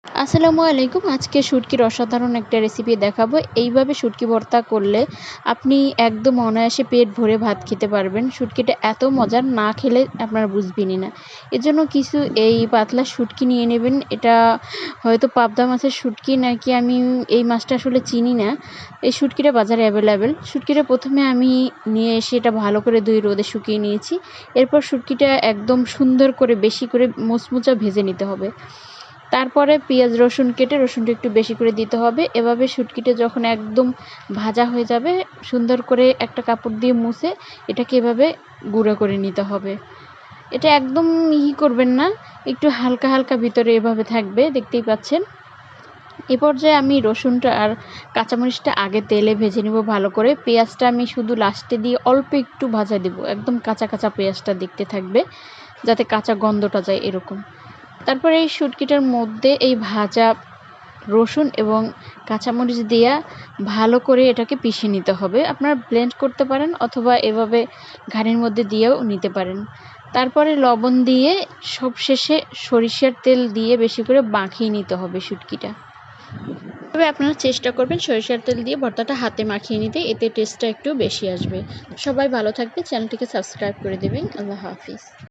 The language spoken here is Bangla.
আসসালামু আলাইকুম। আজকে শুটকির অসাধারণ একটা রেসিপি দেখাবো। এইভাবে শুটকি ভর্তা করলে আপনি একদম অনায়াসে পেট ভরে ভাত খেতে পারবেন। শুটকিটা এত মজার, না খেলে আপনারা বুঝবেনই না। এজন্য কিছু এই পাতলা শুটকি নিয়ে নেবেন। এটা হয়তো পাবদা মাছের শুটকি নাকি, আমি এই মাছটা আসলে চিনি না। এই শুটকিটা বাজারে অ্যাভেলেবেল। শুটকিটা প্রথমে আমি নিয়ে এসে এটা ভালো করে ধুয়ে রোদে শুকিয়ে নিয়েছি। এরপর শুটকিটা একদম সুন্দর করে বেশি করে মুচমুচে ভেজে নিতে হবে। তারপরে পেঁয়াজ রসুন কেটে রসুনটা একটু বেশি করে দিতে হবে। এভাবে শুটকিটা যখন একদম ভাজা হয়ে যাবে, সুন্দর করে একটা কাপড় দিয়ে মুছে এটাকে এভাবে গুঁড়ো করে নিতে হবে। এটা একদম মিহি করবেন না, একটু হালকা হালকা ভিতরে এভাবে থাকবে, দেখতেই পাচ্ছেন। এ পর্যায়ে আমি রসুনটা আর কাঁচামরিচটা আগে তেলে ভেজে নেব ভালো করে। পেঁয়াজটা আমি শুধু লাস্টে দিয়ে অল্প একটু ভাজা দেব, একদম কাঁচা কাঁচা পেঁয়াজটা দেখতে থাকবে, যাতে কাঁচা গন্ধটা যায় এরকম। তারপরে এই শুটকিটার মধ্যে এই ভাজা রসুন এবং কাঁচামরিচ দিয়া ভালো করে এটাকে পিষে নিতে হবে। আপনারা ব্লেন্ড করতে পারেন অথবা এভাবে ঘানির মধ্যে দিয়েও নিতে পারেন। তারপরে লবণ দিয়ে সবশেষে সরিষার তেল দিয়ে বেশি করে মাখিয়ে নিতে হবে শুটকিটা। তবে আপনারা চেষ্টা করবেন সরিষার তেল দিয়ে ভর্তাটা হাতে মাখিয়ে নিতে, এতে টেস্টটা একটু বেশি আসবে। সবাই ভালো থাকবে, চ্যানেলটিকে সাবস্ক্রাইব করে দেবেন। আল্লাহ হাফিজ।